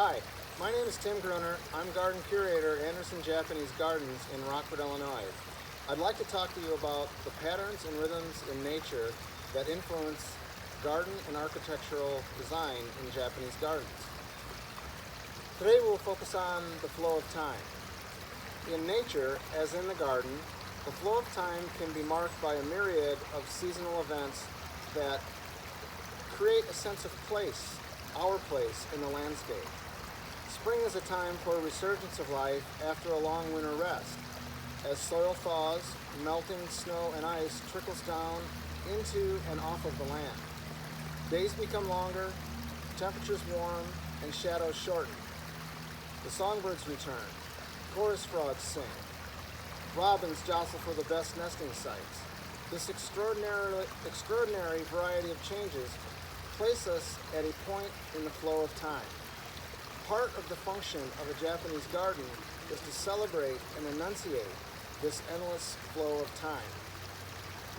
Hi, my name is Tim Gruner. I'm garden curator at Anderson Japanese Gardens in Rockford, Illinois. I'd like to talk to you about the patterns and rhythms in nature that influence garden and architectural design in Japanese gardens. Today we'll focus on the flow of time. In nature, as in the garden, the flow of time can be marked by a myriad of seasonal events that create a sense of place, our place in the landscape. Spring is a time for a resurgence of life after a long winter rest. As soil thaws, melting snow and ice trickles down into and off of the land. Days become longer, temperatures warm, and shadows shorten. The songbirds return, chorus frogs sing, robins jostle for the best nesting sites. This extraordinary variety of changes place us at a point in the flow of time. Part of the function of a Japanese garden is to celebrate and enunciate this endless flow of time.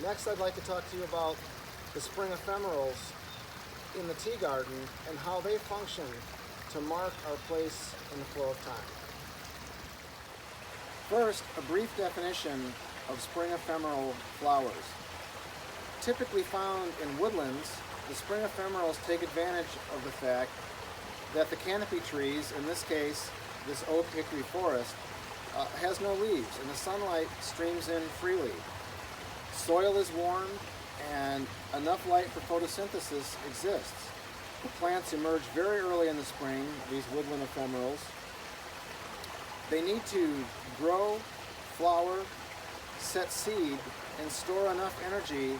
Next, I'd like to talk to you about the spring ephemerals in the tea garden and how they function to mark our place in the flow of time. First, a brief definition of spring ephemeral flowers. Typically found in woodlands, the spring ephemerals take advantage of the fact that the canopy trees, in this case, this oak hickory forest, has no leaves and the sunlight streams in freely. Soil is warm and enough light for photosynthesis exists. The plants emerge very early in the spring, these woodland ephemerals. They need to grow, flower, set seed, and store enough energy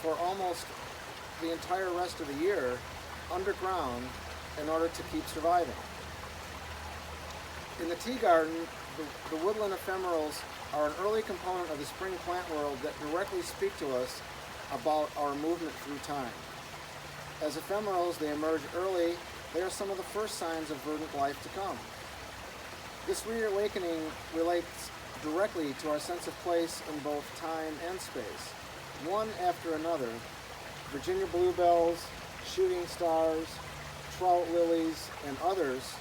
for almost the entire rest of the year underground in order to keep surviving. In the tea garden, the woodland ephemerals are an early component of the spring plant world that directly speak to us about our movement through time. As ephemerals, they emerge early. They are some of the first signs of verdant life to come. This reawakening relates directly to our sense of place in both time and space. One after another, Virginia bluebells, shooting stars, trout lilies, and others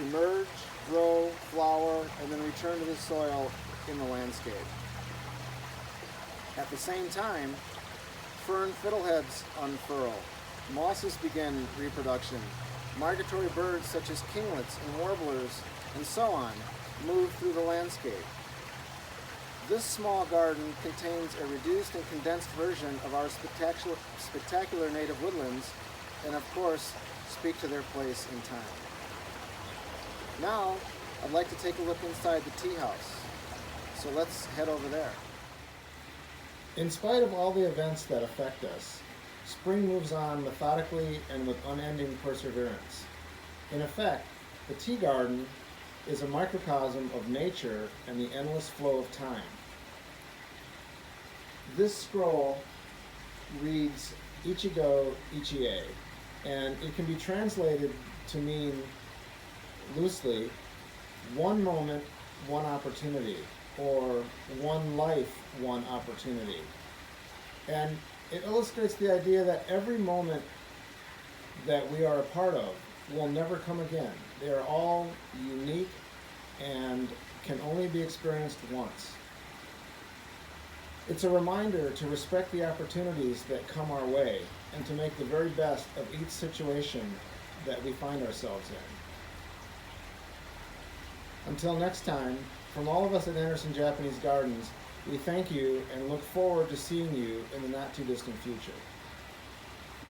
emerge, grow, flower, and then return to the soil in the landscape. At the same time, fern fiddleheads unfurl, mosses begin reproduction, migratory birds such as kinglets and warblers and so on move through the landscape. This small garden contains a reduced and condensed version of our spectacular native woodlands and of course speak to their place in time. Now I'd like to take a look inside the tea house. So let's head over there. In spite of all the events that affect us, spring moves on methodically and with unending perseverance. In effect, the tea garden is a microcosm of nature and the endless flow of time. This scroll reads Ichigo Ichie, and it can be translated to mean loosely, one moment, one opportunity, or one life, one opportunity. And it illustrates the idea that every moment that we are a part of will never come again. They are all unique and can only be experienced once. It's a reminder to respect the opportunities that come our way and to make the very best of each situation that we find ourselves in. Until next time, from all of us at Anderson Japanese Gardens, we thank you and look forward to seeing you in the not too distant future.